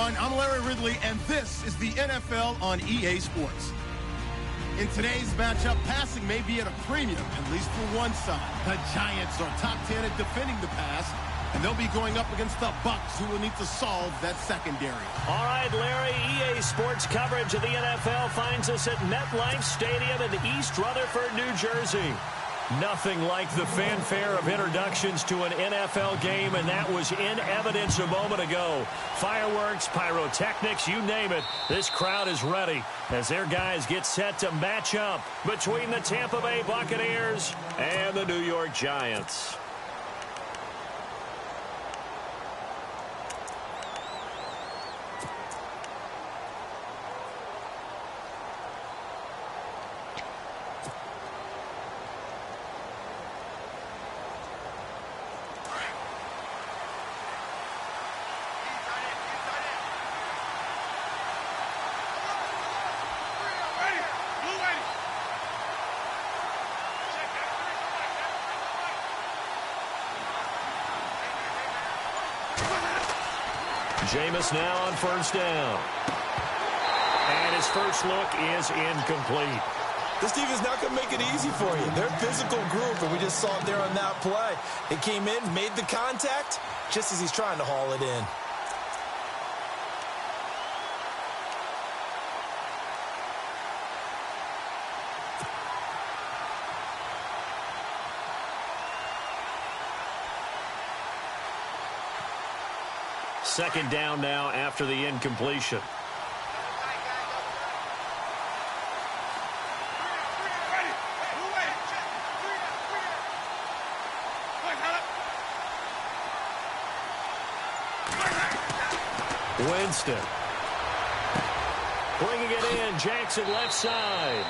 everyone. I'm Larry Ridley, and this is the NFL on EA Sports. In today's matchup, passing may be at a premium, at least for one side. The Giants are top 10 at defending the pass, and they'll be going up against the Bucs, who will need to solve that secondary. All right, Larry, EA Sports coverage of the NFL finds us at MetLife Stadium in East Rutherford, New Jersey. Nothing like the fanfare of introductions to an NFL game, and that was in evidence a moment ago. Fireworks, pyrotechnics, you name it. This crowd is ready as their guys get set to match up between the Tampa Bay Buccaneers and the New York Giants. Jameis now on first down. And his first look is incomplete. This team is not going to make it easy for you. They're a physical group, and we just saw it there on that play. They came in, made the contact, just as he's trying to haul it in. Second down now after the incompletion. Winston. Bringing it in. Jackson left side.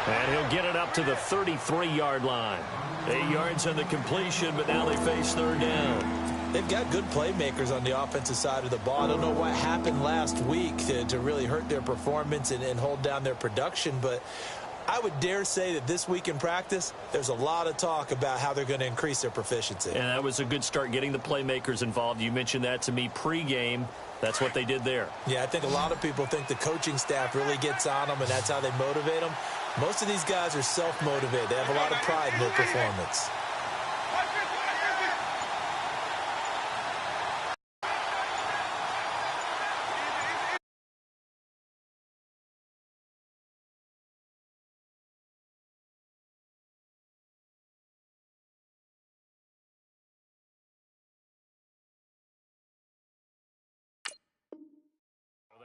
And he'll get it up to the 33-yard line. 8 yards on the completion, but now they face third down. They've got good playmakers on the offensive side of the ball. I don't know what happened last week to really hurt their performance and hold down their production, but I would dare say that this week in practice, there's a lot of talk about how they're going to increase their proficiency. And that was a good start, getting the playmakers involved. You mentioned that to me pregame. That's what they did there. Yeah, I think a lot of people think the coaching staff really gets on them, and that's how they motivate them. Most of these guys are self-motivated. They have a lot of pride in their performance.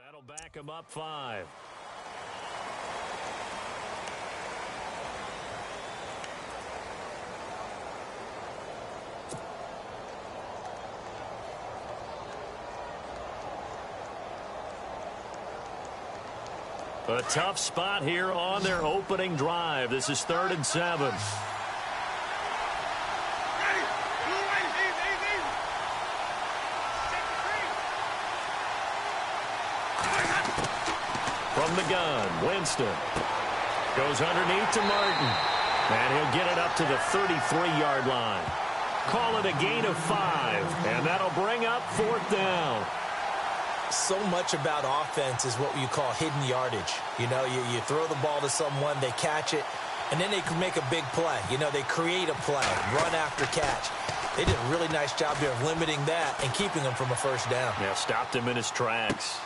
That'll back him up 5. A tough spot here on their opening drive. This is 3rd and 7. From the gun, Winston goes underneath to Martin, and he'll get it up to the 33-yard line. Call it a gain of 5, and that'll bring up 4th down. So much about offense is what you call hidden yardage. You know, you throw the ball to someone, they catch it, and then they can make a big play. You know, they create a play, run after catch. They did a really nice job there of limiting that and keeping him from a first down. Yeah, stopped him in his tracks.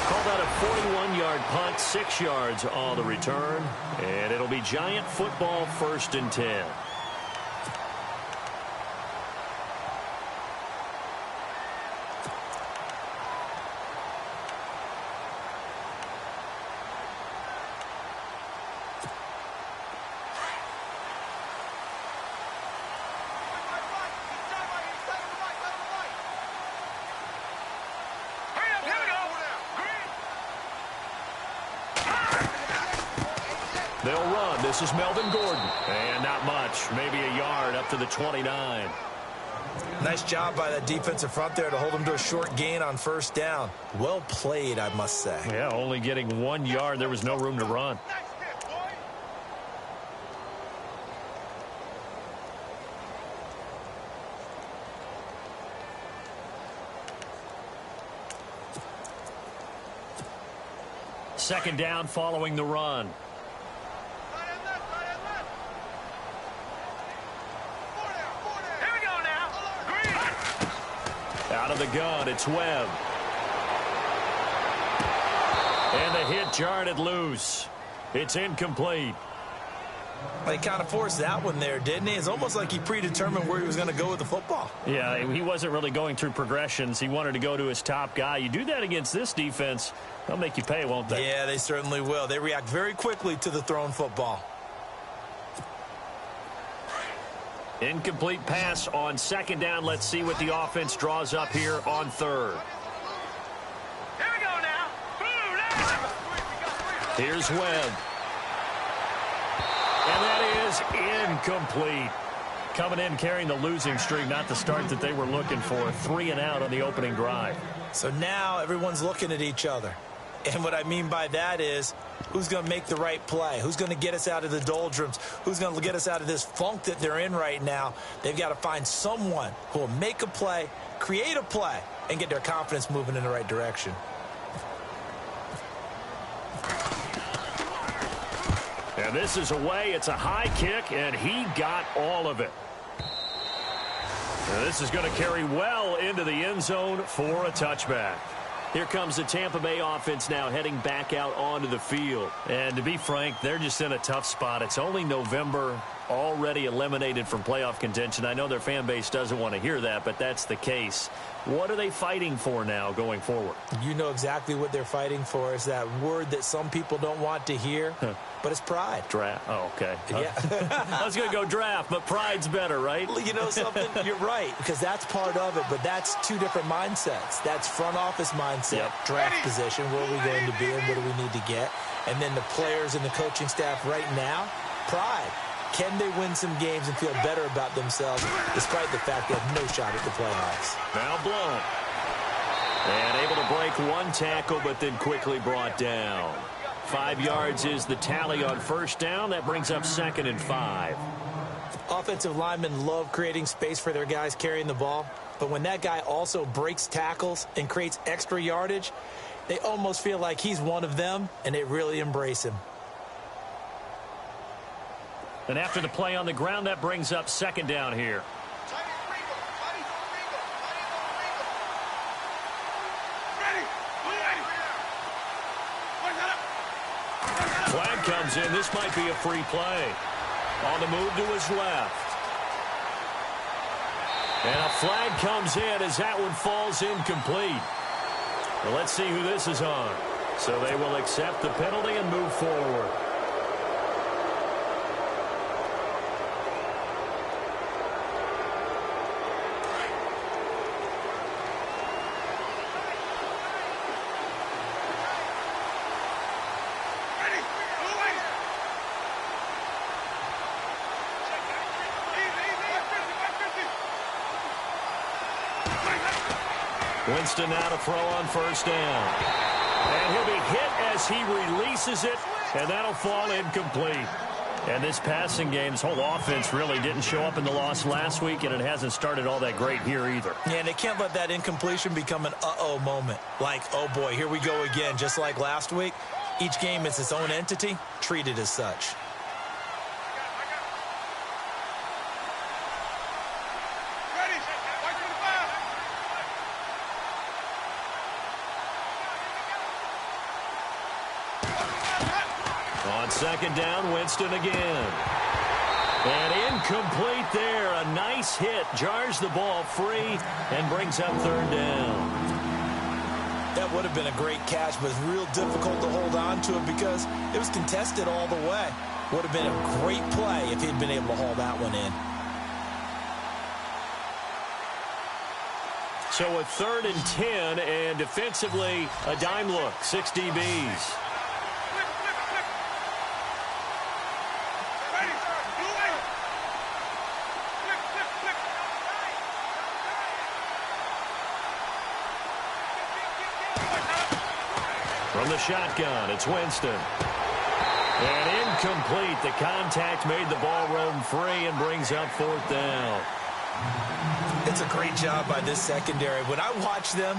Called out a 41-yard punt, 6 yards on the return, and it'll be Giant football 1st and 10. They'll run. This is Melvin Gordon. And not much. Maybe a yard up to the 29. Nice job by that defensive front there to hold him to a short gain on first down. Well played, I must say. Yeah, only getting 1 yard. There was no room to run. second down following the run. Here we go now. Out of the gun, it's Webb. And the hit jarred it loose. It's incomplete. He kind of forced that one there, didn't he? It's almost like he predetermined where he was going to go with the football. Yeah, he wasn't really going through progressions. He wanted to go to his top guy. You do that against this defense, they'll make you pay, won't they? Yeah, they certainly will. They react very quickly to the thrown football. Incomplete pass on second down. Let's see what the offense draws up here on third. Here we go now. Here's Webb. And that is incomplete. Coming in carrying the losing streak, not the start that they were looking for. 3 and out on the opening drive. So now everyone's looking at each other. And what I mean by that is, who's going to make the right play? Who's going to get us out of the doldrums? Who's going to get us out of this funk that they're in right now? They've got to find someone who will make a play, create a play, and get their confidence moving in the right direction. And this is away. It's a high kick, and he got all of it. And this is going to carry well into the end zone for a touchback. Here comes the Tampa Bay offense now heading back out onto the field. And to be frank, they're just in a tough spot. It's only November, already eliminated from playoff contention. I know their fan base doesn't want to hear that, but that's the case. What are they fighting for now going forward? You know exactly what they're fighting for. Is that word that some people don't want to hear, but it's pride. Draft. Oh, okay. Yeah. I was going to go draft, but pride's better, right? You know something? You're right, because that's part of it, but that's two different mindsets. That's front office mindset, draft position, where are we going to be and what do we need to get? And then the players and the coaching staff right now, pride. Can they win some games and feel better about themselves despite the fact they have no shot at the playoffs? Now blown. And able to break one tackle, but then quickly brought down. 5 yards is the tally on first down. That brings up 2nd and 5. Offensive linemen love creating space for their guys carrying the ball, but when that guy also breaks tackles and creates extra yardage, they almost feel like he's one of them, and they really embrace him. And after the play on the ground, that brings up 2nd down here. Flag comes in. This might be a free play. On the move to his left. And a flag comes in as that one falls incomplete. Well, let's see who this is on. So they will accept the penalty and move forward. Winston now to throw on first down. And he'll be hit as he releases it, and that'll fall incomplete. And this passing game, this whole offense really didn't show up in the loss last week, and it hasn't started all that great here either. Yeah, and they can't let that incompletion become an uh-oh moment. Like, oh boy, here we go again, just like last week. Each game is its own entity, treated as such. On second down, Winston again. And incomplete there. A nice hit. Jars the ball free and brings up 3rd down. That would have been a great catch, but it's real difficult to hold on to it because it was contested all the way. Would have been a great play if he'd been able to haul that one in. So a 3rd and 10, and defensively, a dime look. 6 DBs. From the shotgun, it's Winston. And incomplete. The contact made the ball roam free and brings up 4th down. It's a great job by this secondary. When I watch them,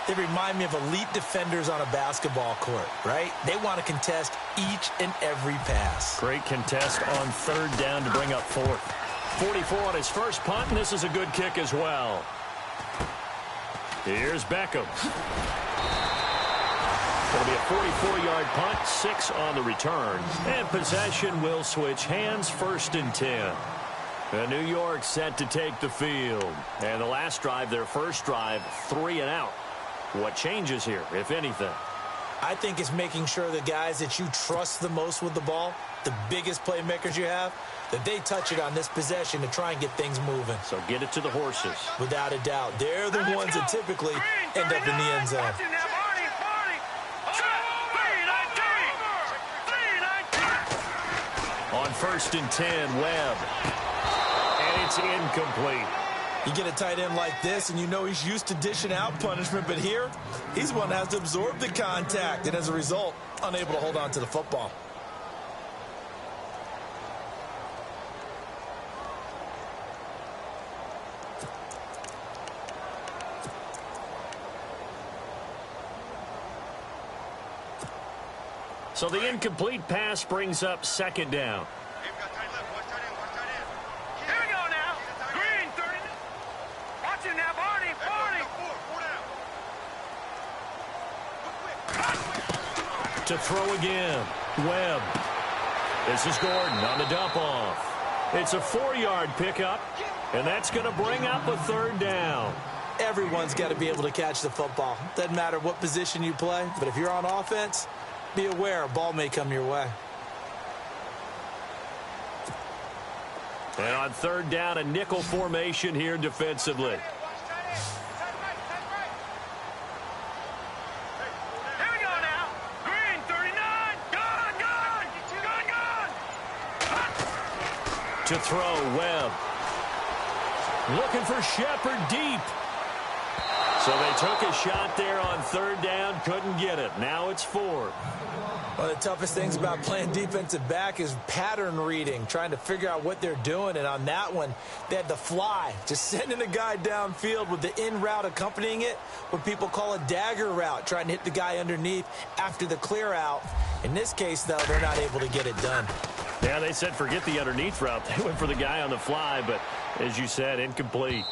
They remind me of elite defenders on a basketball court, right? They want to contest each and every pass. Great contest on third down to bring up fourth. 44 on his first punt, and this is a good kick as well. Here's Beckham. It'll be a 44-yard punt, 6 on the return. And possession will switch hands, 1st and 10. And New York set to take the field. And the last drive, their first drive, 3 and out. What changes here, if anything? I think it's making sure the guys that you trust the most with the ball, the biggest playmakers you have, that they touch it on this possession to try and get things moving. So get it to the horses. Without a doubt. They're the ones that typically end up in the end zone. On 1st and 10, Webb. And it's incomplete. You get a tight end like this, and you know he's used to dishing out punishment, but here, he's one that has to absorb the contact, and as a result, unable to hold on to the football. So the incomplete pass brings up 2nd down. To throw again. Webb. This is Gordon on the dump-off. It's a 4-yard pickup, and that's going to bring up a 3rd down. Everyone's got to be able to catch the football. Doesn't matter what position you play, but if you're on offense, be aware a ball may come your way. And on 3rd down, a nickel formation here defensively. To throw, Webb. Looking for Shepard deep. So they took a shot there on 3rd down, couldn't get it. Now it's 4th. One of the toughest things about playing defensive back is pattern reading, trying to figure out what they're doing. And on that one, they had the fly, just sending a guy downfield with the in route accompanying it, what people call a dagger route, trying to hit the guy underneath after the clear out. In this case, though, they're not able to get it done. Yeah, they said forget the underneath route. They went for the guy on the fly, but as you said, incomplete.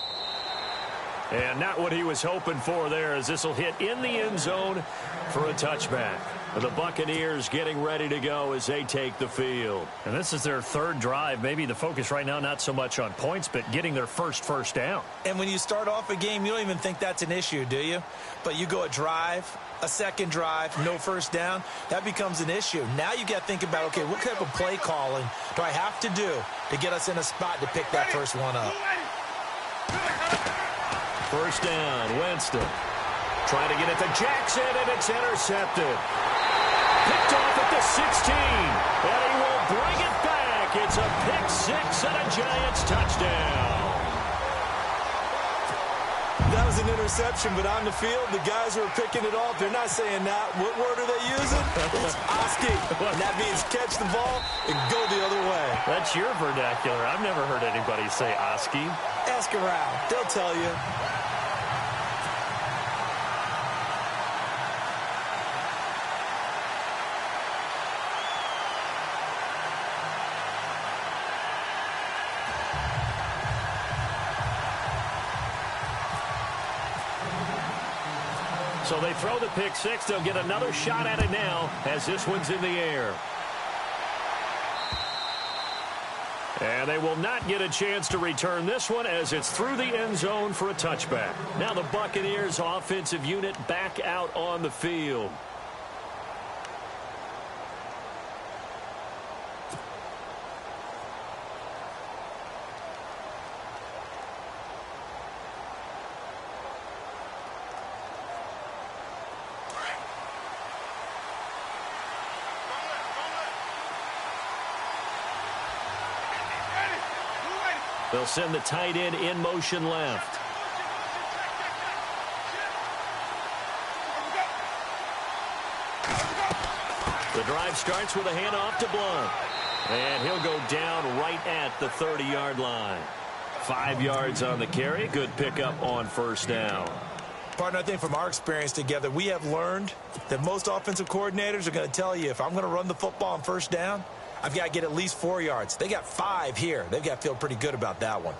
And not what he was hoping for there, as this will hit in the end zone for a touchback. The Buccaneers getting ready to go as they take the field. And this is their 3rd drive. Maybe the focus right now not so much on points, but getting their first down. And when you start off a game, you don't even think that's an issue, do you? But you go a drive, a 2nd drive, no 1st down, that becomes an issue. Now you got to think about, okay, what type of play calling do I have to do to get us in a spot to pick that first one up? 1st down, Winston. Trying to get it to Jackson, and it's intercepted. Picked off at the 16, and he will bring it back. It's a pick 6 and a Giants touchdown. That was an interception, but on the field, the guys who are picking it off, they're not saying that. What word are they using? It's Oski. And that means catch the ball and go the other way. That's your vernacular. I've never heard anybody say Oski. Ask around. They'll tell you. So they throw the pick 6. They'll get another shot at it now as this one's in the air. And they will not get a chance to return this one as it's through the end zone for a touchback. Now the Buccaneers offensive unit back out on the field. They'll send the tight end in motion left. The drive starts with a handoff to Blount. And he'll go down right at the 30-yard line. 5 yards on the carry. Good pickup on 1st down. Partner, I think from our experience together, we have learned that most offensive coordinators are going to tell you, if I'm going to run the football on first down, I've got to get at least 4 yards. They got 5 here. They've got to feel pretty good about that one.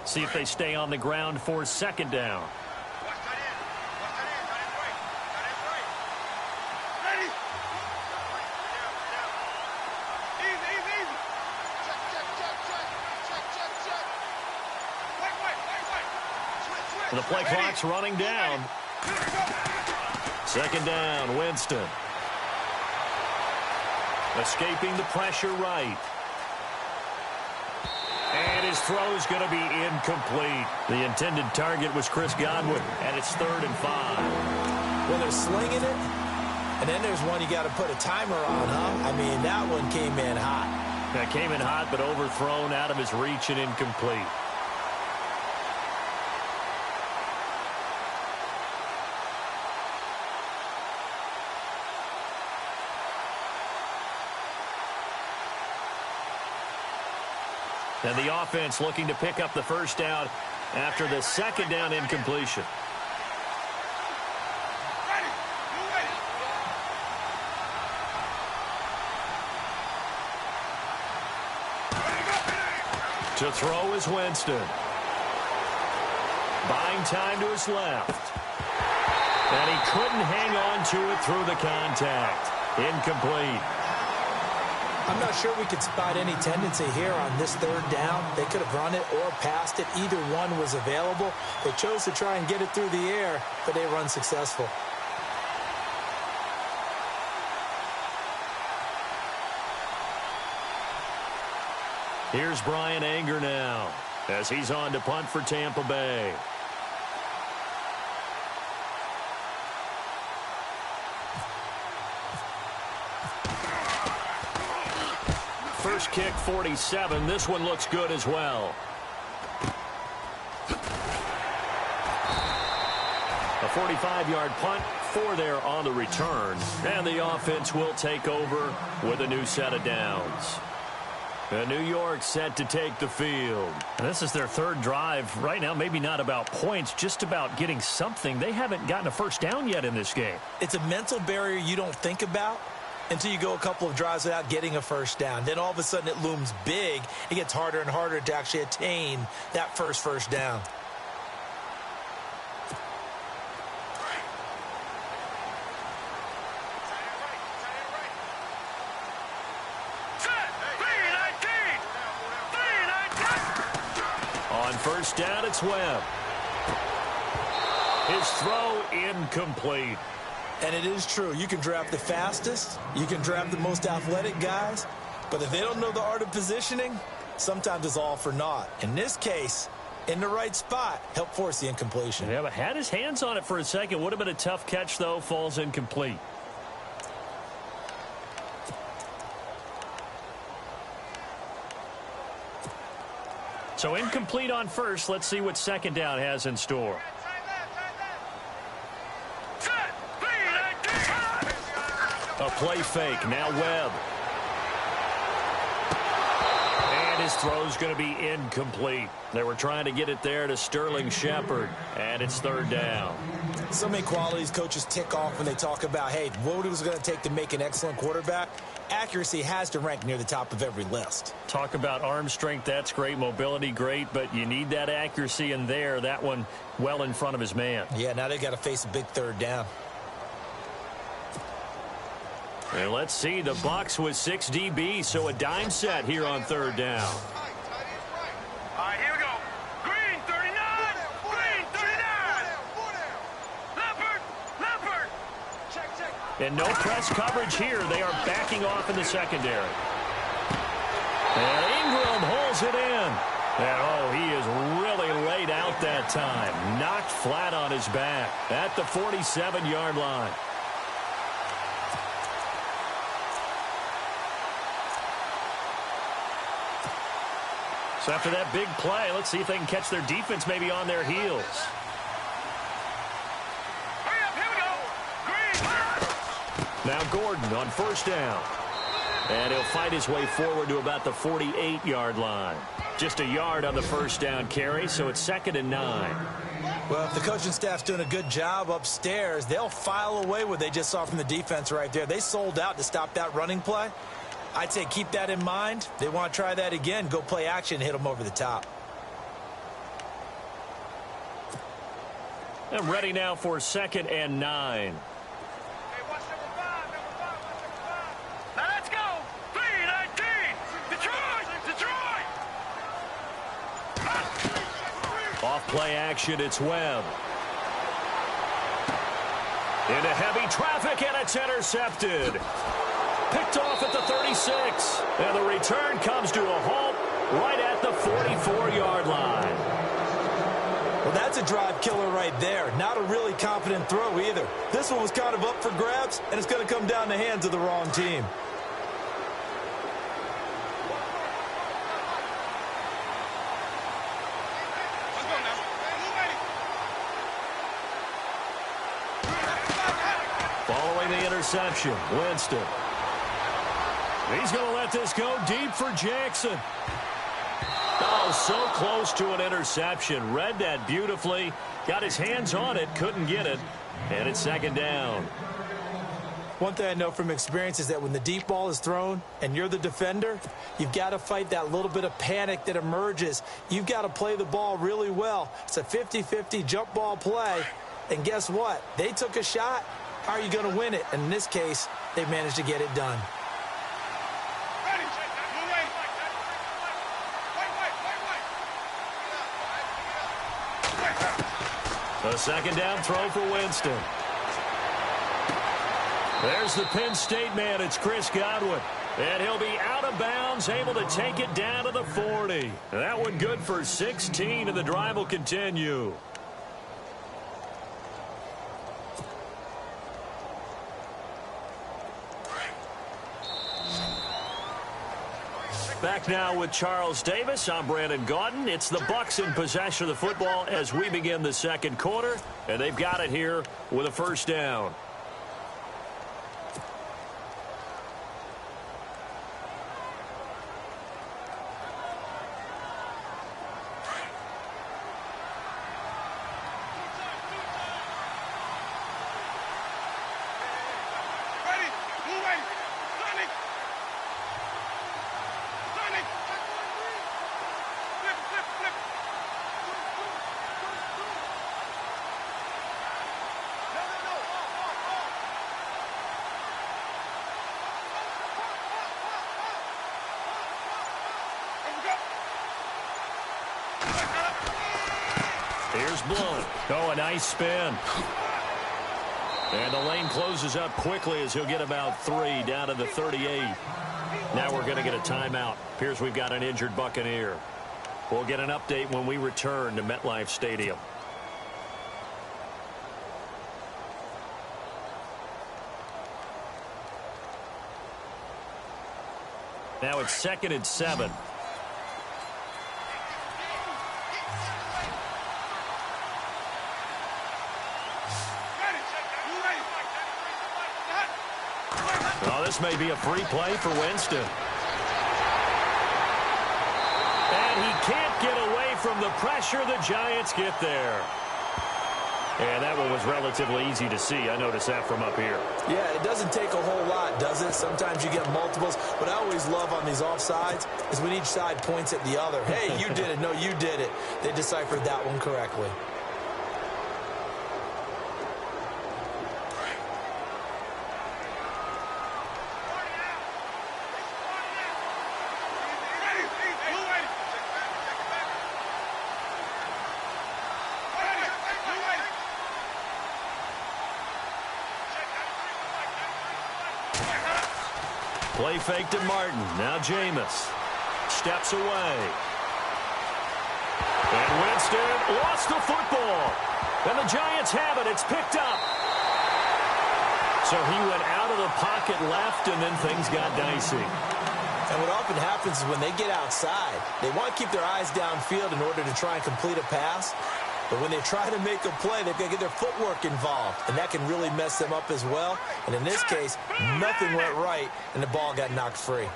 See if they stay on the ground for second down. The play clock's running down. Second down, Winston. Escaping the pressure right. And his throw's going to be incomplete. The intended target was Chris Godwin, and it's 3rd and 5. Well, they're slinging it, and then there's one you got to put a timer on, huh? I mean, that one came in hot. That came in hot, but overthrown out of his reach and incomplete. And the offense looking to pick up the first down after the second down incompletion. To throw is Winston. Buying time to his left. And he couldn't hang on to it through the contact. Incomplete. I'm not sure we could spot any tendency here on this 3rd down. They could have run it or passed it. Either one was available. They chose to try and get it through the air, but they run successful. Here's Brian Anger now as he's on to punt for Tampa Bay. First kick, 47. This one looks good as well. A 45-yard punt, 4 there on the return. And the offense will take over with a new set of downs. And New York set to take the field. And this is their 3rd drive. Right now, maybe not about points, just about getting something. They haven't gotten a first down yet in this game. It's a mental barrier you don't think about until you go a couple of drives without getting a first down. Then all of a sudden it looms big. It gets harder and harder to actually attain that first down. On first down, it's Webb. His throw incomplete. And it is true. You can draft the fastest. You can draft the most athletic guys. But if they don't know the art of positioning, sometimes it's all for naught. In this case, in the right spot, helped force the incompletion. Yeah, but had his hands on it for a second. Would have been a tough catch, though. Falls incomplete. So incomplete on first. Let's see what second down has in store. A play fake. Now Webb. And his throw's going to be incomplete. They were trying to get it there to Sterling Shepard. And it's 3rd down. So many qualities coaches tick off when they talk about, hey, what it was going to take to make an excellent quarterback. Accuracy has to rank near the top of every list. Talk about arm strength. That's great. Mobility, great. But you need that accuracy in there. That one well in front of his man. Yeah, now they got to face a big 3rd down. And let's see, the Bucs with 6 DBs, so a dime set here on 3rd down. All right, here we go. Green, 39. Green, 39. Leopard. Check. And no press coverage here. They are backing off in the secondary. And Ingram holds it in. And, he is really laid out that time. Knocked flat on his back at the 47-yard line. So after that big play, let's see if they can catch their defense maybe on their heels. Hurry up, here we go. Green. Now Gordon on first down. And he'll fight his way forward to about the 48-yard line. Just a yard on the first down carry, so it's 2nd and 9. Well, if the coaching staff's doing a good job upstairs, they'll file away what they just saw from the defense right there. They sold out to stop that running play. I'd say keep that in mind. They want to try that again. Go play action, hit them over the top. I'm ready now for 2nd and 9. Off play action, it's Webb. Into heavy traffic, and it's intercepted. Picked off at the 36. And the return comes to a halt right at the 44-yard line. Well, that's a drive killer right there. Not a really confident throw either. This one was kind of up for grabs, and it's going to come down the hands of the wrong team. Following the interception, Winston. He's going to let this go deep for Jackson. Oh, so close to an interception. Read that beautifully. Got his hands on it, couldn't get it. And it's 2nd down. One thing I know from experience is that when the deep ball is thrown and you're the defender, you've got to fight that little bit of panic that emerges. You've got to play the ball really well. It's a 50-50 jump ball play. And guess what? They took a shot. How are you going to win it? And in this case, they managed to get it done. A 2nd down throw for Winston. There's the Penn State man. It's Chris Godwin. And he'll be out of bounds, able to take it down to the 40. That one good for 16, and the drive will continue. Back now with Charles Davis. I'm Brandon Gaudin. It's the Bucs in possession of the football as we begin the 2nd quarter. And they've got it here with a 1st down. Here's Blount. Oh, a nice spin. And the lane closes up quickly as he'll get about 3 down to the 38. Now we're going to get a timeout. Appears we've got an injured Buccaneer. We'll get an update when we return to MetLife Stadium. Now it's 2nd and 7. Oh, this may be a free play for Winston. And he can't get away from the pressure. The Giants get there. And that one was relatively easy to see. I noticed that from up here. Yeah, it doesn't take a whole lot, does it? Sometimes you get multiples. What I always love on these offsides is when each side points at the other. Hey, you did it. No, you did it. They deciphered that one correctly. Play fake to Martin. Now Jameis steps away. And Winston lost the football. And the Giants have it. It's picked up. So he went out of the pocket left, and then things got dicey. And what often happens is when they get outside, they want to keep their eyes downfield in order to try and complete a pass. But when they try to make a play, they've got to get their footwork involved, and that can really mess them up as well. And in this case, nothing went right, and the ball got knocked free.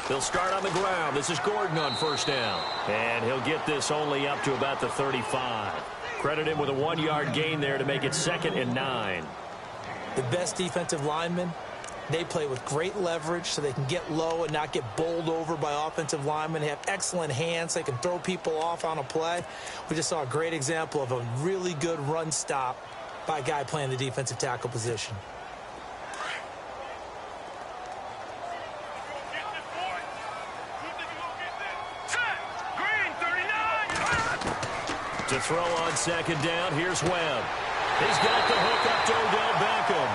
They'll start on the ground. This is Gordon on first down. And he'll get this only up to about the 35. Credit him with a 1-yard gain there to make it 2nd and 9. The best defensive linemen, they play with great leverage so they can get low and not get bowled over by offensive linemen. They have excellent hands. They can throw people off on a play. We just saw a great example of a really good run stop by a guy playing the defensive tackle position. To throw on 2nd down, here's Webb. He's got the hook up to Odell Beckham.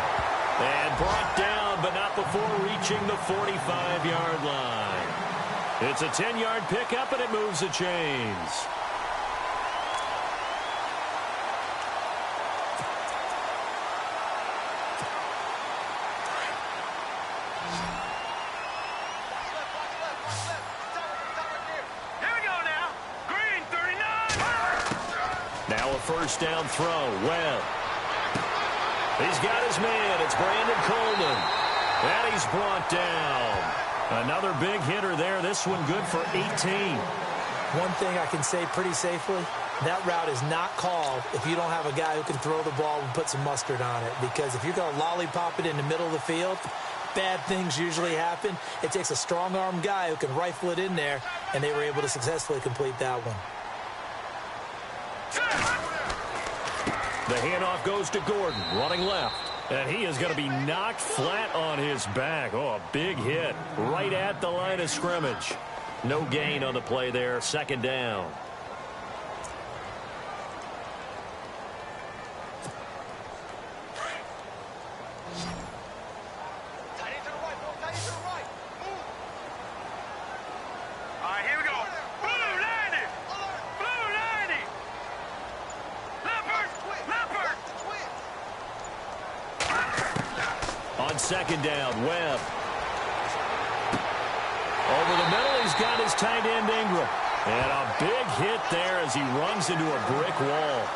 And brought down, but not before reaching the 45-yard line. It's a 10-yard pickup, and it moves the chains. First down throw. Webb. He's got his man. It's Brandon Coleman. And he's brought down. Another big hitter there. This one good for 18. One thing I can say pretty safely, that route is not called if you don't have a guy who can throw the ball and put some mustard on it. Because if you're going to lollipop it in the middle of the field, bad things usually happen. It takes a strong-arm guy who can rifle it in there, and they were able to successfully complete that one. The handoff goes to Gordon, running left. And he is going to be knocked flat on his back. Oh, a big hit right at the line of scrimmage. No gain on the play there. 2nd down. On 2nd down, Webb. Over the middle, he's got his tight end Ingram. And a big hit there as he runs into a brick wall.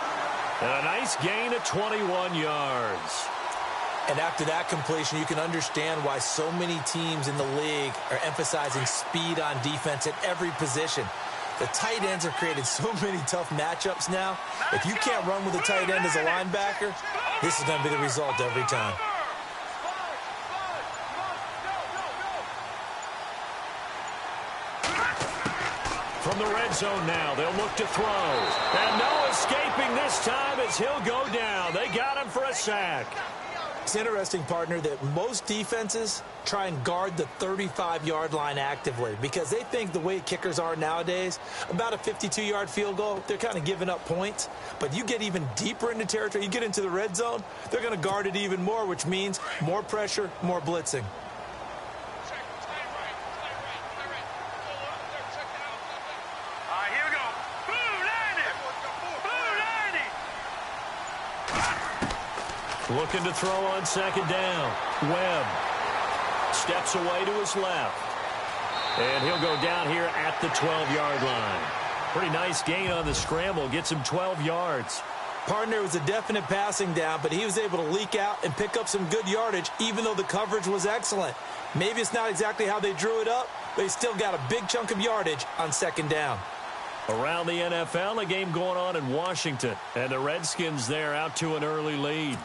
And a nice gain of 21 yards. And after that completion, you can understand why so many teams in the league are emphasizing speed on defense at every position. The tight ends have created so many tough matchups now. If you can't run with a tight end as a linebacker, this is going to be the result every time. From the red zone now, they'll look to throw. And no escaping this time as he'll go down. They got him for a sack. It's interesting, partner, that most defenses try and guard the 35-yard line actively because they think the way kickers are nowadays, about a 52-yard field goal, they're kind of giving up points. But you get even deeper into territory, you get into the red zone, they're going to guard it even more, which means more pressure, more blitzing. Looking to throw on 2nd down. Webb steps away to his left. And he'll go down here at the 12-yard line. Pretty nice gain on the scramble. Gets him 12 yards. Partner, was a definite passing down, but he was able to leak out and pick up some good yardage, even though the coverage was excellent. Maybe it's not exactly how they drew it up, but he still got a big chunk of yardage on 2nd down. Around the NFL, a game going on in Washington. And the Redskins there out to an early lead.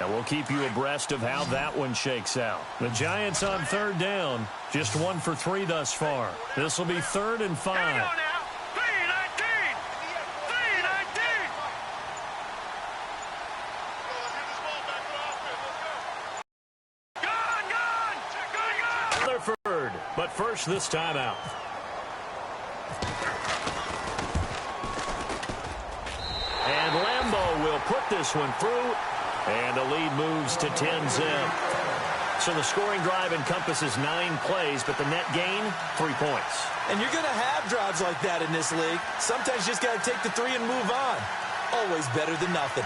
And we'll keep you abreast of how that one shakes out. The Giants on 3rd down, just 1 for 3 thus far. This will be 3rd and 5. Rutherford, but first this time out. And Lambeau will put this one through. And the lead moves to 10-zip. So the scoring drive encompasses 9 plays, but the net gain, 3 points. And you're going to have drives like that in this league. Sometimes you just got to take the 3 and move on. Always better than nothing.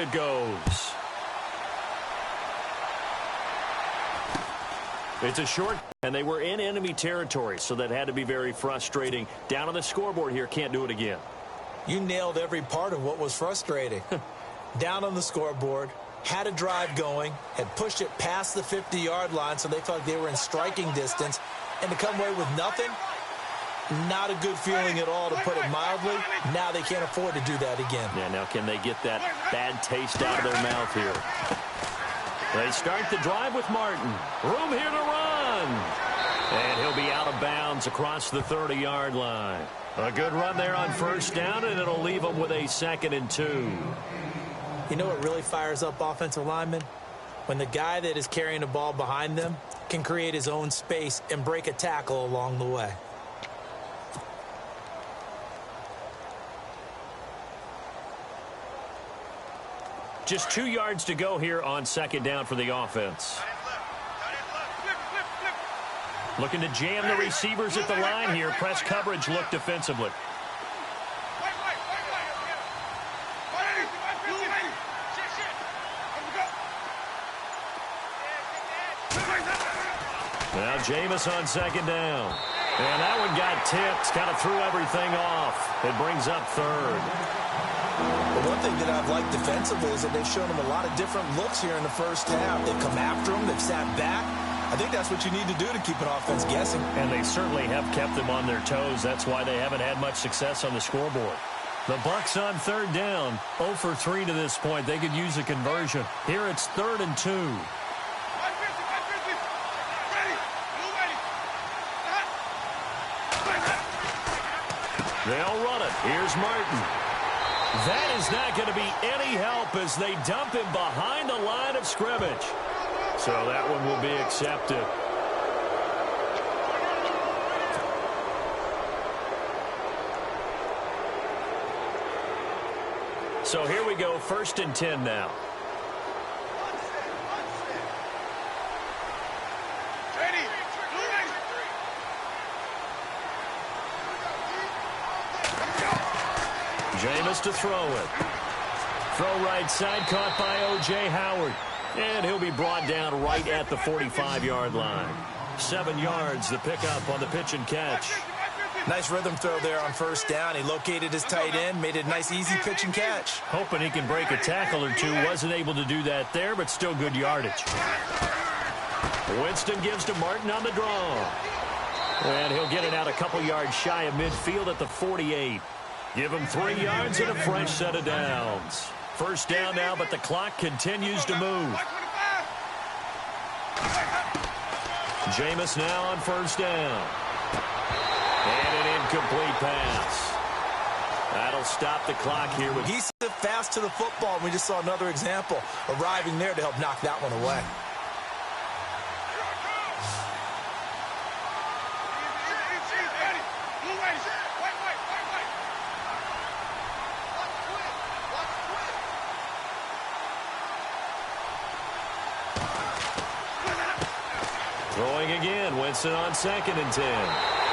it goes. It's a short, and they were in enemy territory, so that had to be very frustrating. Down on the scoreboard here, can't do it again. You nailed every part of what was frustrating. Down on the scoreboard, had a drive going, had pushed it past the 50-yard line, so they felt like they were in striking distance, and to come away with nothing, not a good feeling at all, to put it mildly. Now they can't afford to do that again. Yeah, now can they get that bad taste out of their mouth here? They start the drive with Martin. Room here to run. And he'll be out of bounds across the 30-yard line. A good run there on first down, and it'll leave them with a 2nd and 2. You know what really fires up offensive linemen? When the guy that is carrying the ball behind them can create his own space and break a tackle along the way. Just 2 yards to go here on 2nd down for the offense. Looking to jam the receivers at the line here. Press coverage look defensively. Now Jameis on 2nd down. And that one got tipped. Kind of threw everything off. It brings up 3rd. But one thing that I've liked defensively is that they've shown them a lot of different looks here in the first half. They've come after them. They've sat back. I think that's what you need to do to keep an offense guessing. And they certainly have kept them on their toes. That's why they haven't had much success on the scoreboard. The Bucs on 3rd down. 0 for 3 to this point. They could use a conversion. Here it's 3rd and 2. They'll run it. Here's Martin. That is not going to be any help as they dump him behind the line of scrimmage. So that one will be accepted. So here we go, 1st and 10 now. Jameis to throw it. Throw right side, caught by O.J. Howard. And he'll be brought down right at the 45-yard line. 7 yards, the pickup on the pitch and catch. Nice rhythm throw there on first down. He located his tight end, made it a nice, easy pitch and catch. Hoping he can break a tackle or two. Wasn't able to do that there, but still good yardage. Winston gives to Martin on the draw. And he'll get it out a couple yards shy of midfield at the 48. Give him 3 yards and a fresh set of downs. First down now, but the clock continues to move. Jameis now on first down. And an incomplete pass. That'll stop the clock here. He's fast to the football. We just saw another example arriving there to help knock that one away. Throwing again, Winston on 2nd and 10.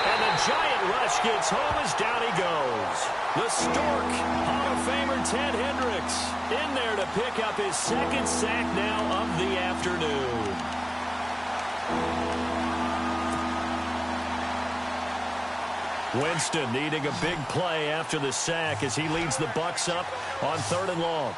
And the giant rush gets home as down he goes. The Stork, Hall of Famer Ted Hendricks, in there to pick up his 2nd sack now of the afternoon. Winston needing a big play after the sack as he leads the Bucs up on 3rd and long.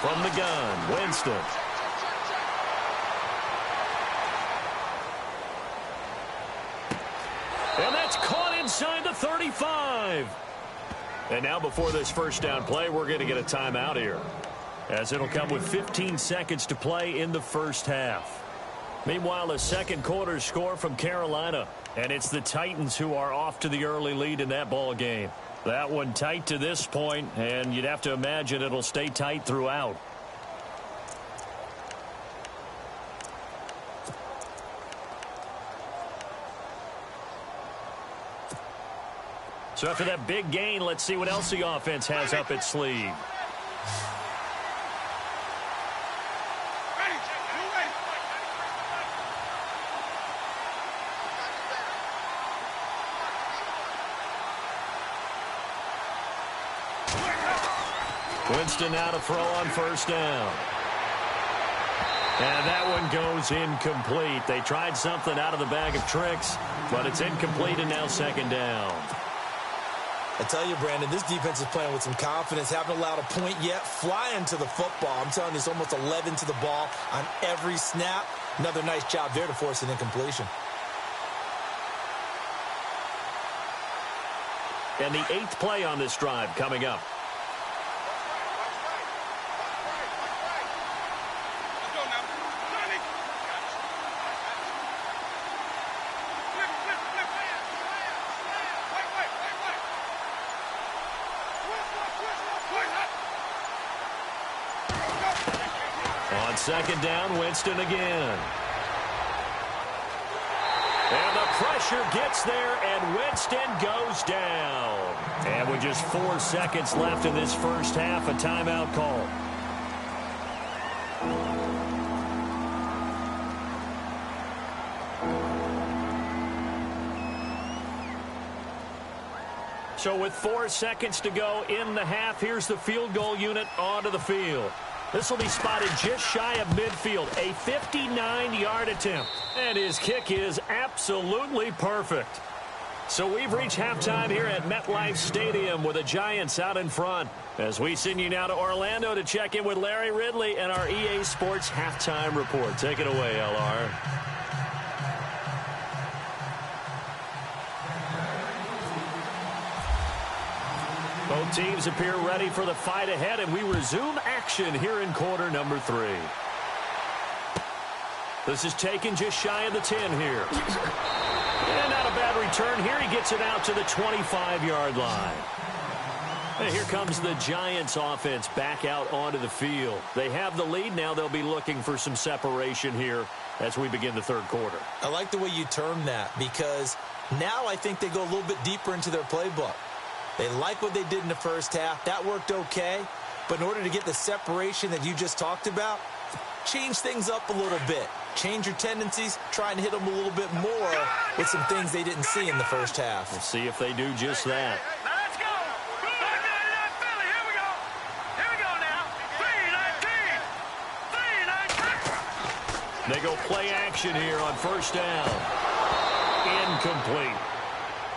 From the gun, Winston. And that's caught inside the 35. And now before this first down play, we're going to get a timeout here, as it'll come with 15 seconds to play in the first half. Meanwhile, a second quarter score from Carolina, and it's the Titans who are off to the early lead in that ball game. That one tight to this point, and you'd have to imagine it'll stay tight throughout. So after that big gain, let's see what else the offense has up its sleeve. Winston now to throw on first down. And that one goes incomplete. They tried something out of the bag of tricks, but it's incomplete and now second down. I tell you, Brandon, this defense is playing with some confidence. Haven't allowed a point yet. Flying to the football. I'm telling you, it's almost 11 to the ball on every snap. Another nice job there to force an incompletion. And the 8th play on this drive coming up. On second down, Winston again. And the pressure gets there, and Winston goes down. And with just 4 seconds left in this first half, a timeout call. So with 4 seconds to go in the half, here's the field goal unit onto the field. This will be spotted just shy of midfield, a 59-yard attempt. And his kick is absolutely perfect. So we've reached halftime here at MetLife Stadium with the Giants out in front. As we send you now to Orlando to check in with Larry Ridley and our EA Sports Halftime Report. Take it away, LR. Both teams appear ready for the fight ahead, and we resume action here in quarter number 3. This is taken just shy of the 10 here. And not a bad return here. He gets it out to the 25-yard line. And here comes the Giants offense back out onto the field. They have the lead. Now they'll be looking for some separation here as we begin the third quarter. I like the way you term that, because now I think they go a little bit deeper into their playbook. They like what they did in the first half. That worked okay. But in order to get the separation that you just talked about, change things up a little bit. Change your tendencies. Try and hit them a little bit more with some things they didn't see in the first half. We'll see if they do just that. Now let's go. Philly, here we go. Here we go now. 3-19. 3-19. They go play action here on first down. Incomplete.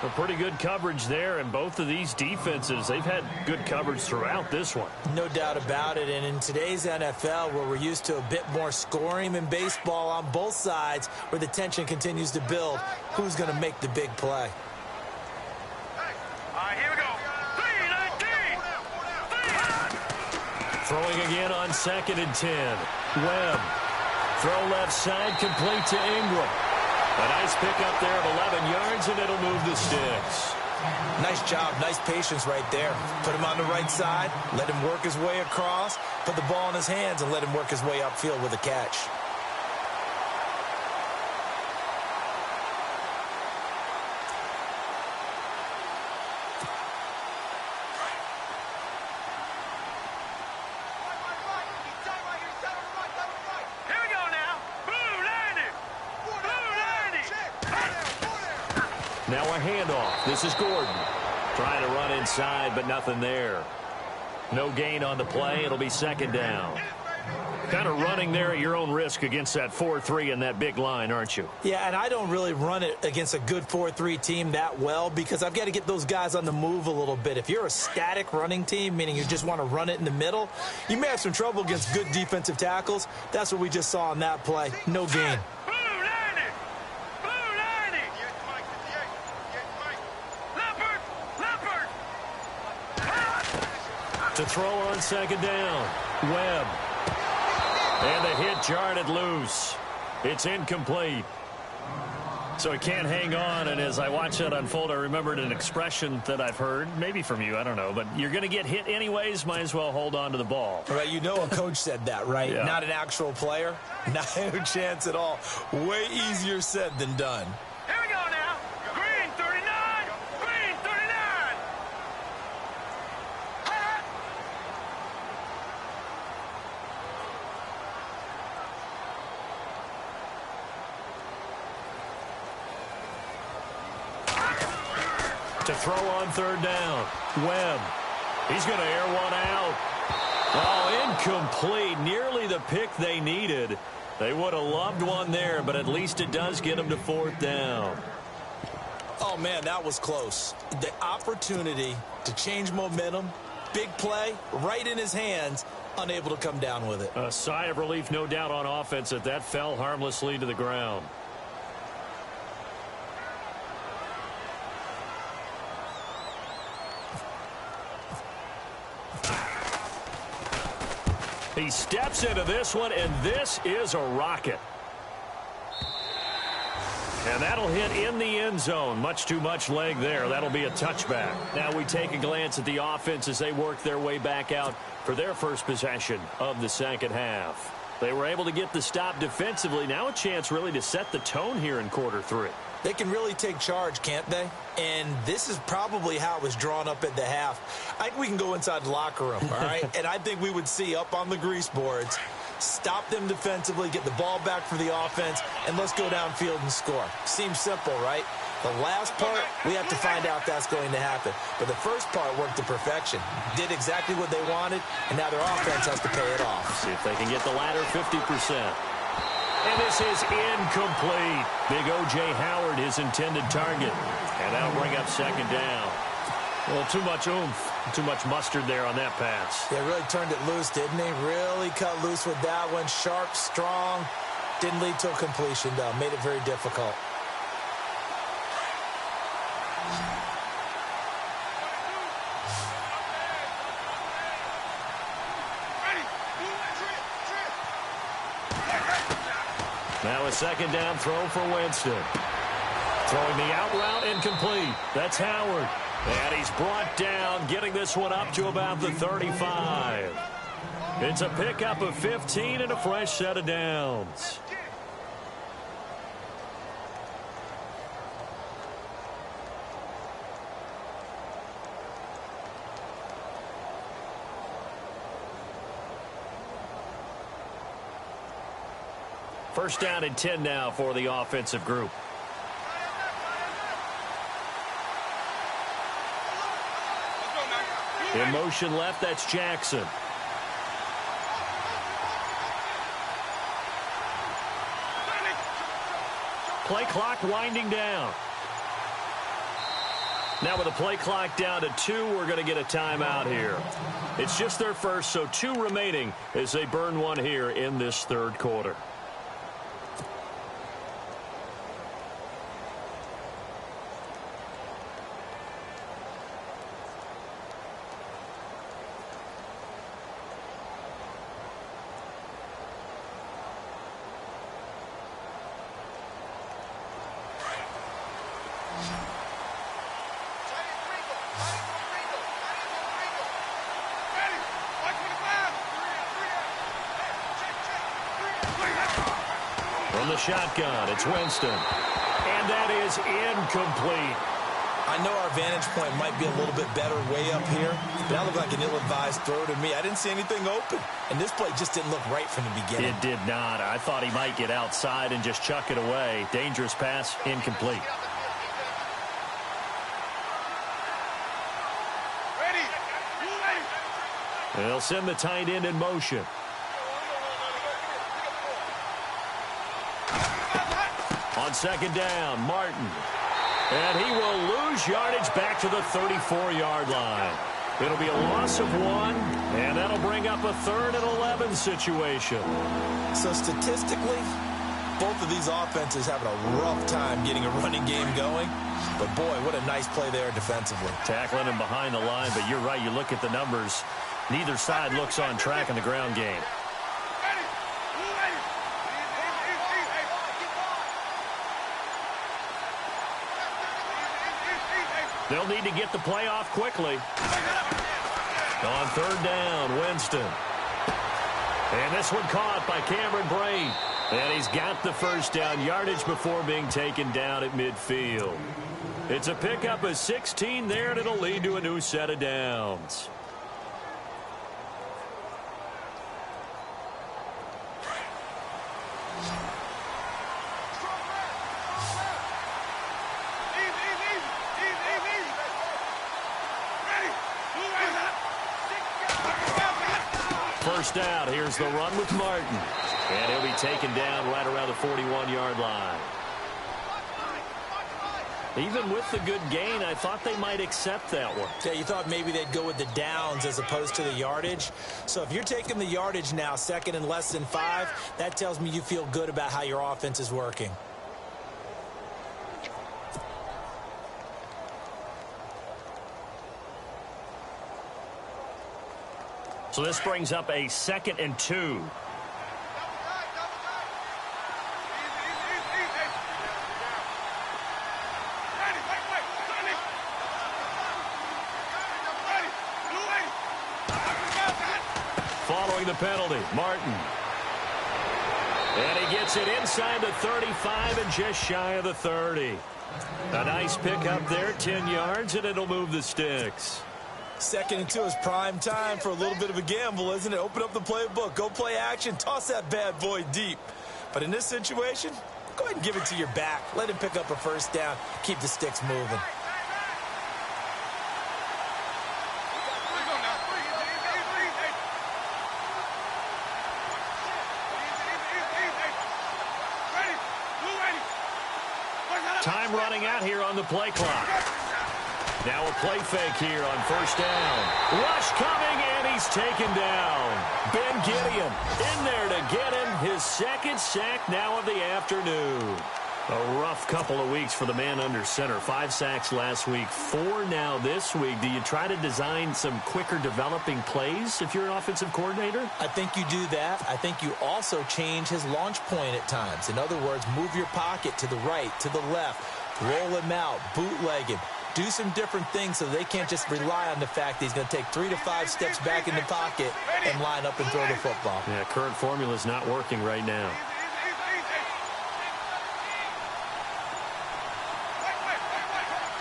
A pretty good coverage there, and both of these defenses, they've had good coverage throughout this one. No doubt about it, and in today's NFL, where we're used to a bit more scoring than baseball on both sides, where the tension continues to build, who's going to make the big play? All right, here we go. 3-19. Throwing again on 2nd and 10. Webb. Throw left side, complete to Ingram. A nice pickup there of 11 yards, and it'll move the sticks. Nice job, nice patience right there. Put him on the right side, let him work his way across, put the ball in his hands, and let him work his way upfield with a catch. Now a handoff. This is Gordon. Trying to run inside, but nothing there. No gain on the play. It'll be second down. Kind of running there at your own risk against that 4-3 and that big line, aren't you? Yeah, and I don't really run it against a good 4-3 team that well, because I've got to get those guys on the move a little bit. If you're a static running team, meaning you just want to run it in the middle, you may have some trouble against good defensive tackles. That's what we just saw on that play. No gain. To throw on second down. Webb. And the hit jarred it loose. It's incomplete. So he can't hang on, and as I watch that unfold, I remembered an expression that I've heard, maybe from you, I don't know, but you're going to get hit anyways, might as well hold on to the ball. All right, you know a coach said that, right? Yeah. Not an actual player. Not a chance at all. Way easier said than done. Here we go now. Green 39. Green 39. To throw on third down. Webb. He's going to air one out. Oh, incomplete. Nearly the pick they needed. They would have loved one there, but at least it does get them to 4th down. Oh, man, that was close. The opportunity to change momentum, big play, right in his hands, unable to come down with it. A sigh of relief, no doubt, on offense that fell harmlessly to the ground. He steps into this one, and this is a rocket. And that'll hit in the end zone. Much too much leg there. That'll be a touchback. Now we take a glance at the offense as they work their way back out for their first possession of the second half. They were able to get the stop defensively. Now a chance really to set the tone here in quarter 3. They can really take charge, can't they? And this is probably how it was drawn up at the half. I think we can go inside the locker room, all right? And I think we would see up on the grease boards, stop them defensively, get the ball back for the offense, and let's go downfield and score. Seems simple, right? The last part, we have to find out that's going to happen. But the first part worked to perfection. Did exactly what they wanted, and now their offense has to pay it off. See if they can get the latter 50%. And this is incomplete. Big O.J. Howard, his intended target. And that'll bring up second down. Well, too much oomph, too much mustard there on that pass. Yeah, really turned it loose, didn't he? Really cut loose with that one. Sharp, strong. Didn't lead to a completion, though. Made it very difficult. Now a second down throw for Winston. Throwing the out route incomplete. That's Howard. And he's brought down, getting this one up to about the 35. It's a pickup of 15 and a fresh set of downs. First down and 10 now for the offensive group. In motion left, that's Jackson. Play clock winding down. Now with the play clock down to 2, we're going to get a timeout here. It's just their first, so 2 remaining as they burn one here in this third quarter. From the shotgun, it's Winston. And that is incomplete. I know our vantage point might be a little bit better way up here, but that looked like an ill-advised throw to me. I didn't see anything open, and this play just didn't look right from the beginning. It did not. I thought he might get outside and just chuck it away. Dangerous pass, incomplete. They'll send the tight end in motion. On second down, Martin. And he will lose yardage back to the 34-yard line. It'll be a loss of 1, and that'll bring up a 3rd and 11 situation. So statistically, both of these offenses having a rough time getting a running game going. But, boy, what a nice play there defensively. Tackling him behind the line, but you're right. You look at the numbers. Neither side looks on track in the ground game. They'll need to get the play off quickly. On third down, Winston. And this one caught by Cameron Brate. And he's got the first down yardage before being taken down at midfield. It's a pickup of 16 there, and it'll lead to a new set of downs. first out. Here's the run with Martin. And he'll be taken down right around the 41-yard line. Even with the good gain, I thought they might accept that one. Yeah, you thought maybe they'd go with the downs as opposed to the yardage. So if you're taking the yardage now, second and less than 5, that tells me you feel good about how your offense is working. So this brings up a 2nd and 2. Following the penalty, Martin. And he gets it inside the 35 and just shy of the 30. A nice pickup there, 10 yards, and it'll move the sticks. 2nd and 2 is prime time for a little bit of a gamble, isn't it? Open up the playbook, go play action, toss that bad boy deep. But in this situation, go ahead and give it to your back. Let him pick up a first down, keep the sticks moving. Time running out here on the play clock. Now a play fake here on first down. Rush coming, and he's taken down. Ben Gideon in there to get him his 2nd sack now of the afternoon. A rough couple of weeks for the man under center. 5 sacks last week, 4 now this week. Do you try to design some quicker developing plays if you're an offensive coordinator? I think you do that. I think you also change his launch point at times. In other words, move your pocket to the right, to the left, roll him out, bootleg him. Do some different things so they can't just rely on the fact that he's going to take 3 to 5 steps back in the pocket and line up and throw the football. Yeah, current formula is not working right now.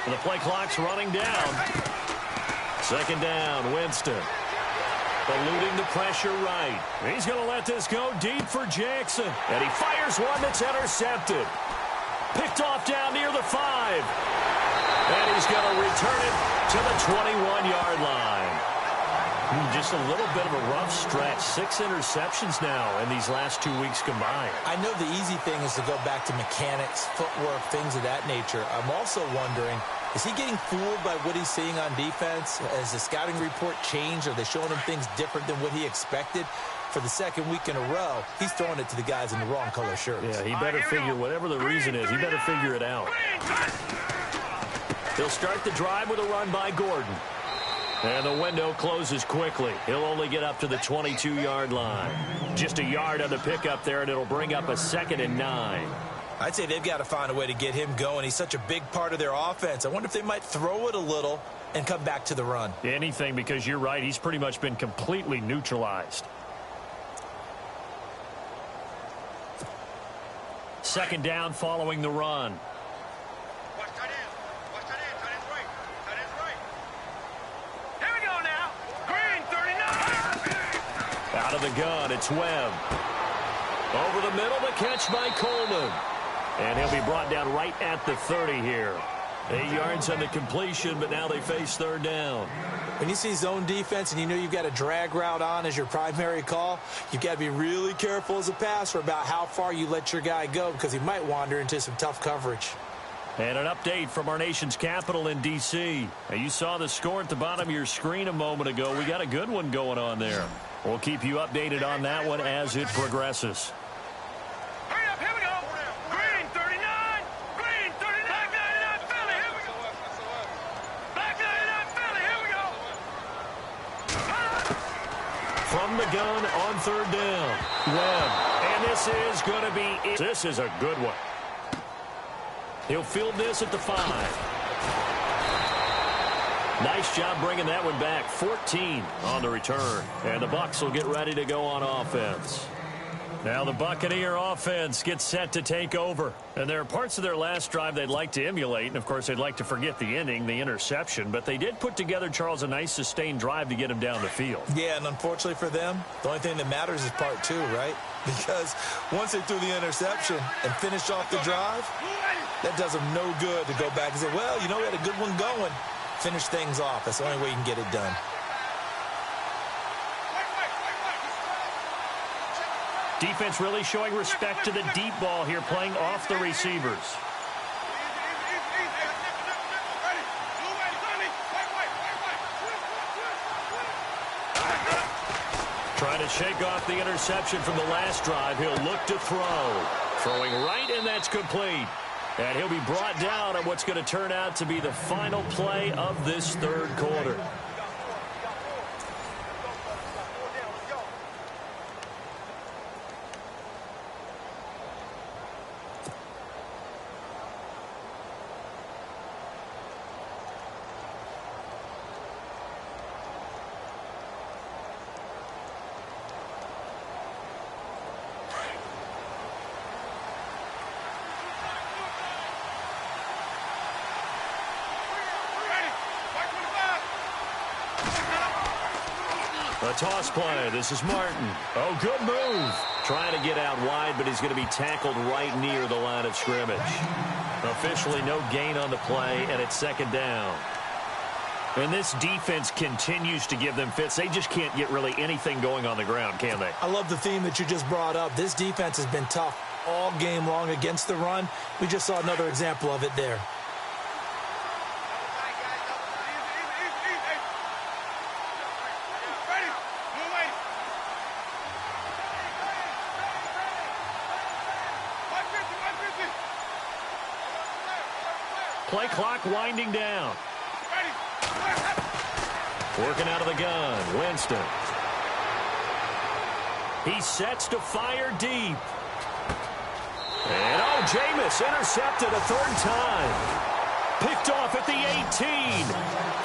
And the play clock's running down. 2nd down, Winston. Eluding the pressure right. He's going to let this go deep for Jackson. And he fires one that's intercepted. Picked off down near the 5. And he's going to return it to the 21-yard line. Just a little bit of a rough stretch. 6 interceptions now in these last 2 weeks combined. I know the easy thing is to go back to mechanics, footwork, things of that nature. I'm also wondering, is he getting fooled by what he's seeing on defense? Has the scouting report changed? Are they showing him things different than what he expected? For the 2nd week in a row, he's throwing it to the guys in the wrong color shirts. Yeah, he better figure, whatever the reason is, he better figure it out. He'll start the drive with a run by Gordon. And the window closes quickly. He'll only get up to the 22-yard line. Just a yard on the pickup there, and it'll bring up a 2nd and 9. I'd say they've got to find a way to get him going. He's such a big part of their offense. I wonder if they might throw it a little and come back to the run. Anything, because you're right. He's pretty much been completely neutralized. 2nd down following the run. Out of the gun, it's Webb. Over the middle, the catch by Coleman. And he'll be brought down right at the 30 here. 8 yards on the completion, but now they face 3rd down. When you see zone defense and you know you've got a drag route on as your primary call, you've got to be really careful as a passer about how far you let your guy go because he might wander into some tough coverage. And an update from our nation's capital in D.C. Now, you saw the score at the bottom of your screen a moment ago. We got a good one going on there. We'll keep you updated on that one as it progresses. Hurry up, here we go. Green 39. Green 39. Black 99 Philly. Here we go. Black 99 Philly. Here we go. From the gun on 3rd down. Webb. And this is going to be it. This is a good one. He'll field this at the 5. Nice job bringing that one back. 14 on the return. And the Bucs will get ready to go on offense. Now the Buccaneer offense gets set to take over. And there are parts of their last drive they'd like to emulate. And, of course, they'd like to forget the inning, the interception. But they did put together, Charles, a nice sustained drive to get him down the field. Yeah, and unfortunately for them, the only thing that matters is part 2, right? Because once they threw the interception and finished off the drive, that does them no good to go back and say, well, you know, we had a good one going. Finish things off. That's the only way you can get it done. Defense really showing respect to the deep ball here, playing off the receivers. Trying to shake off the interception from the last drive. He'll look to throw. Throwing right, and that's complete. And he'll be brought down on what's going to turn out to be the final play of this third quarter. A toss play. This is Martin. Oh, good move. Trying to get out wide, but he's going to be tackled right near the line of scrimmage. Officially no gain on the play, and it's second down. And this defense continues to give them fits. They just can't get really anything going on the ground, can they? I love the theme that you just brought up. This defense has been tough all game long against the run. We just saw another example of it there. Play clock winding down. Working out of the gun, Winston. He sets to fire deep. And oh, Jameis intercepted a third time. Picked off at the 18.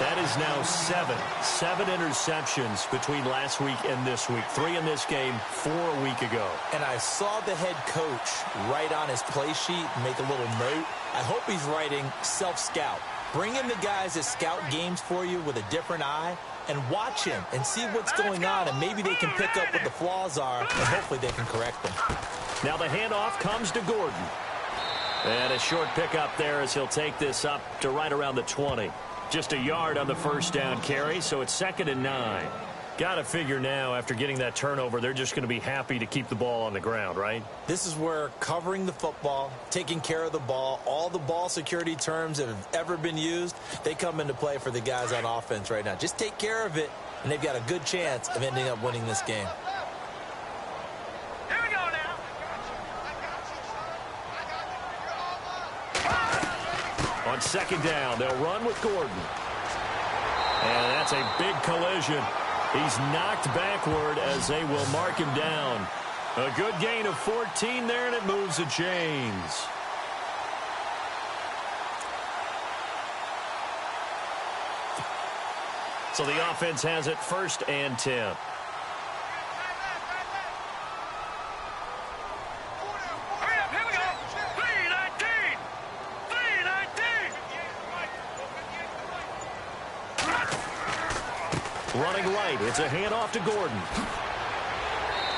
That is now seven interceptions between last week and this week. 3 in this game, 4 a week ago. And I saw the head coach write on his play sheet, make a little note. I hope he's writing self-scout. Bring in the guys that scout games for you with a different eye and watch him and see what's going on, and maybe they can pick up what the flaws are, and hopefully they can correct them. Now the handoff comes to Gordon. And a short pickup there as he'll take this up to right around the 20. Just a yard on the first down carry, so it's 2nd and 9. Got to figure now, after getting that turnover, they're just going to be happy to keep the ball on the ground, right? This is where covering the football, taking care of the ball, all the ball security terms that have ever been used, they come into play for the guys on offense right now. Just take care of it, and they've got a good chance of ending up winning this game. Here we go now. On 2nd down, they'll run with Gordon. And that's a big collision. He's knocked backward as they will mark him down. A good gain of 14 there, and it moves the chains. So the offense has it 1st and 10. Hurry up, here we go. 3-19. 3-19. Running right, it's a handoff to Gordon.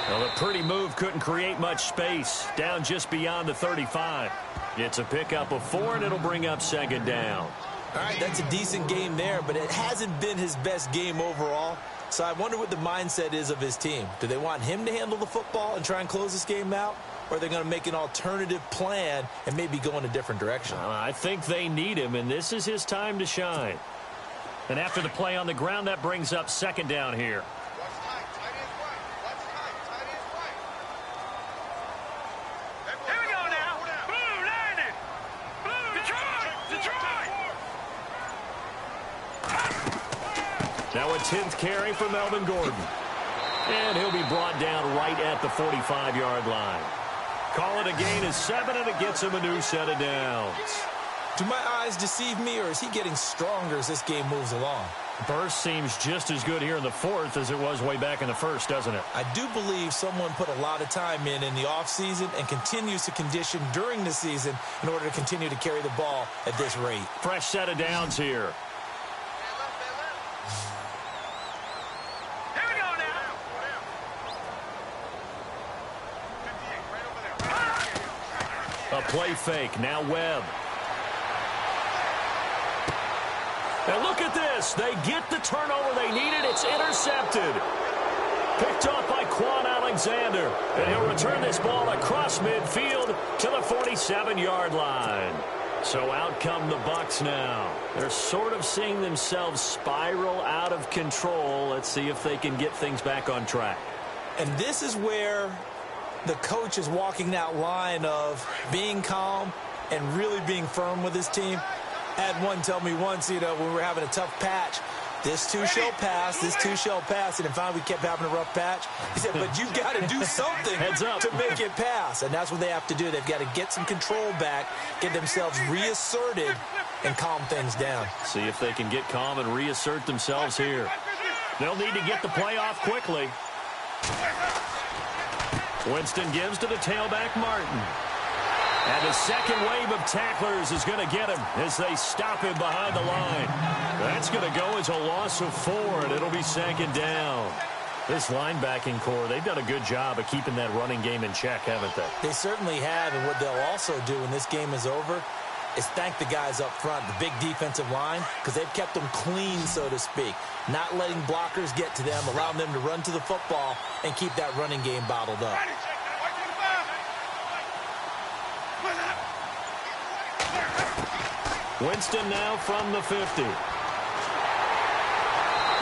Well, the pretty move couldn't create much space. Down just beyond the 35. It's a pickup of 4, and it'll bring up 2nd down. All right, that's a decent game there, but it hasn't been his best game overall. So I wonder what the mindset is of his team. Do they want him to handle the football and try and close this game out? Or are they going to make an alternative plan and maybe go in a different direction? I think they need him, and this is his time to shine. And after the play on the ground, that brings up 2nd down here. Here we go now. Blue, landed. Blue, Detroit. Now a 10th carry for Melvin Gordon. And he'll be brought down right at the 45-yard line. Call it a gain of 7, and it gets him a new set of downs. Do my eyes deceive me, or is he getting stronger as this game moves along? Burst seems just as good here in the 4th as it was way back in the 1st, doesn't it? I do believe someone put a lot of time in the offseason and continues to condition during the season in order to continue to carry the ball at this rate. Fresh set of downs here. Here we go now. A play fake. Now Webb. And look at this. They get the turnover they needed. It's intercepted. Picked off by Quan Alexander. And he'll return this ball across midfield to the 47-yard line. So out come the Bucs now. They're sort of seeing themselves spiral out of control. Let's see if they can get things back on track. And this is where the coach is walking that line of being calm and really being firm with his team. I had one tell me once, when we were having a tough patch, this too shall pass, this too shall pass. And then finally we kept having a rough patch. He said, but you've got to do something to make it pass. And that's what they have to do. They've got to get some control back, get themselves reasserted, and calm things down. See if they can get calm and reassert themselves here. They'll need to get the play off quickly. Winston gives to the tailback, Martin. And the second wave of tacklers is going to get him as they stop him behind the line. That's going to go as a loss of 4, and it'll be second down. This linebacking core, they've done a good job of keeping that running game in check, haven't they? They certainly have, and what they'll also do when this game is over is thank the guys up front, the big defensive line, because they've kept them clean, so to speak. Not letting blockers get to them, allowing them to run to the football and keep that running game bottled up. Winston now from the 50.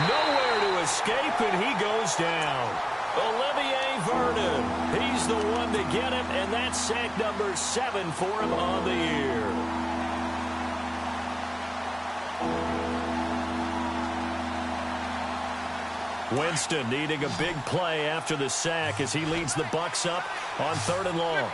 Nowhere to escape, and he goes down. Olivier Vernon, he's the one to get him, and that's sack number 7 for him on the year. Winston needing a big play after the sack as he leads the Bucs up on 3rd and long.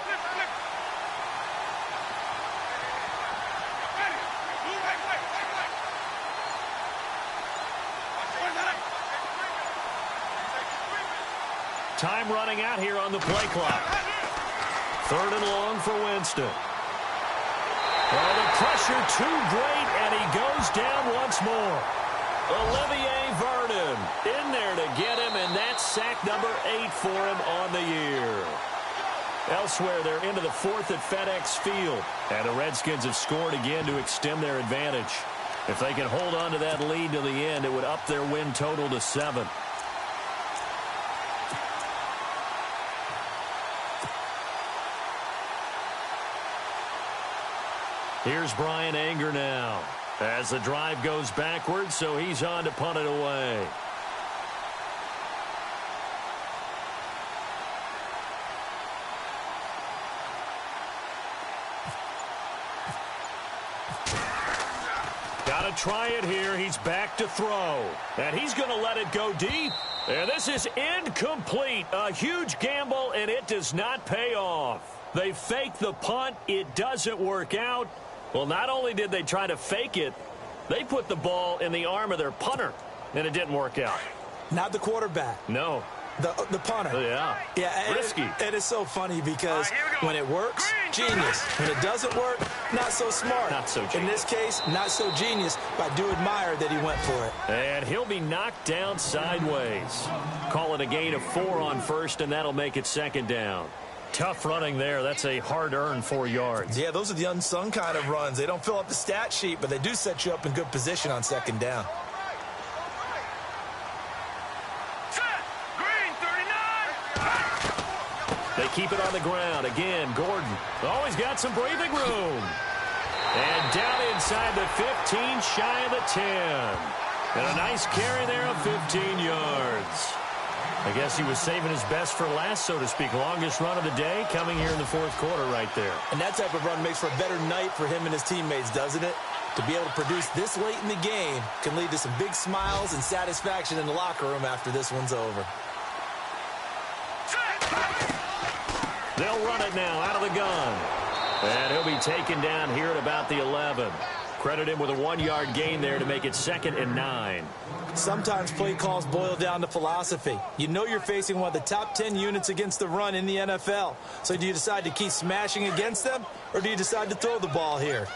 Time running out here on the play clock. 3rd and long for Winston. Oh, the pressure too great, and he goes down once more. Olivier Vernon in there to get him, and that's sack number 8 for him on the year. Elsewhere, they're into the 4th at FedEx Field, and the Redskins have scored again to extend their advantage. If they can hold on to that lead to the end, it would up their win total to 7. Here's Brian Anger now as the drive goes backwards, so he's on to punt it away. Got to try it here. He's back to throw, and he's going to let it go deep. And this is incomplete. A huge gamble, and it does not pay off. They fake the punt. It doesn't work out. Well, not only did they try to fake it, they put the ball in the arm of their punter, and it didn't work out. Not the quarterback. No. The punter. Yeah. Risky. It is so funny because when it works, genius. When it doesn't work, not so smart. Not so genius. In this case, not so genius, but I do admire that he went for it. And he'll be knocked down sideways. Call it a gain of 4 on 1st, and that'll make it 2nd down. Tough running there. That's a hard-earned 4 yards. Yeah, those are the unsung kind of runs. They don't fill up the stat sheet, but they do set you up in good position on 2nd down. They keep it on the ground. Again, Gordon. Always got some breathing room. And down inside the 15, shy of the 10. And a nice carry there of 15 yards. I guess he was saving his best for last, so to speak. Longest run of the day coming here in the 4th quarter right there. And that type of run makes for a better night for him and his teammates, doesn't it? To be able to produce this late in the game can lead to some big smiles and satisfaction in the locker room after this one's over. They'll run it now out of the gun. And he'll be taken down here at about the 11. Credit him with a 1-yard gain there to make it 2nd and 9. Sometimes play calls boil down to philosophy. You know you're facing one of the top 10 units against the run in the NFL. So do you decide to keep smashing against them, or do you decide to throw the ball here?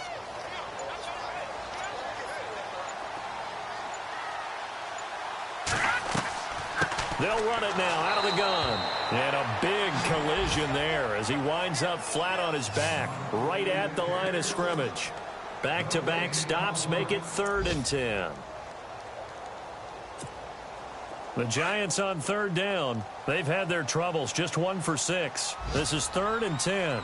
They'll run it now out of the gun. And a big collision there as he winds up flat on his back right at the line of scrimmage. Back-to-back stops make it 3rd and 10. The Giants on third down. They've had their troubles, just 1 for 6. This is 3rd and 10.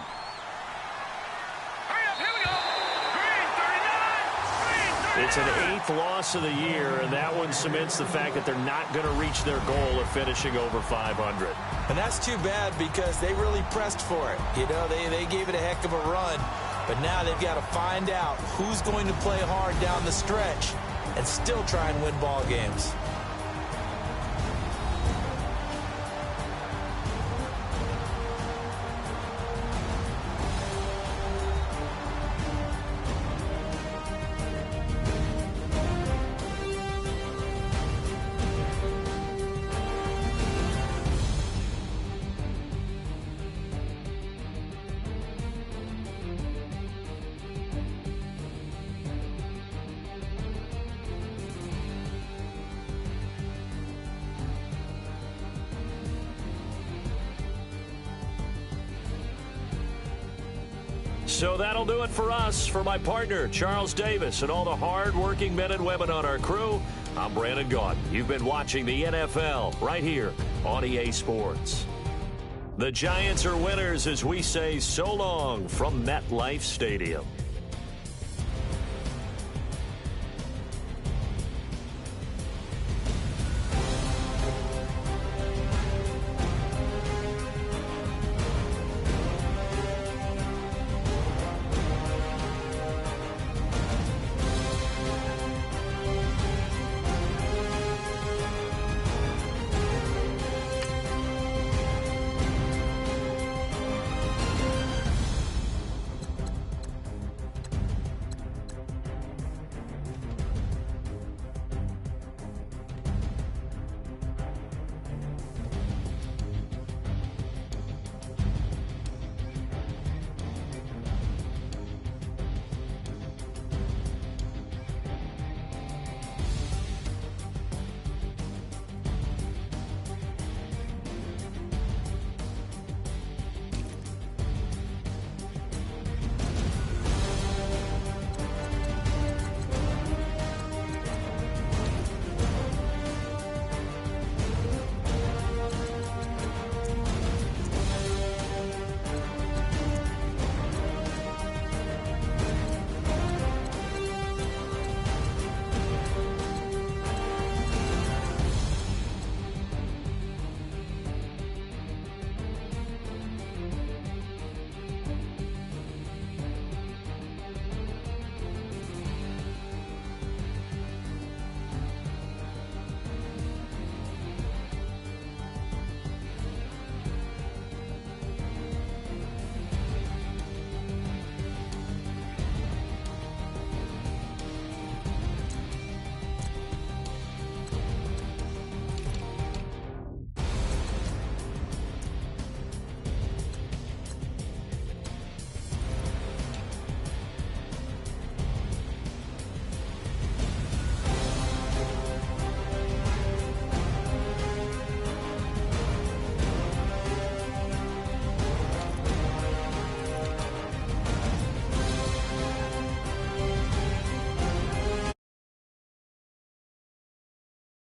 It's an 8th loss of the year, and that one cements the fact that they're not going to reach their goal of finishing over 500. And that's too bad because they really pressed for it. You know, they gave it a heck of a run, but now they've got to find out who's going to play hard down the stretch and still try and win ball games. So that'll do it for us. For my partner, Charles Davis, and all the hard-working men and women on our crew, I'm Brandon Gaudin. You've been watching the NFL right here on EA Sports. The Giants are winners as we say so long from MetLife Stadium.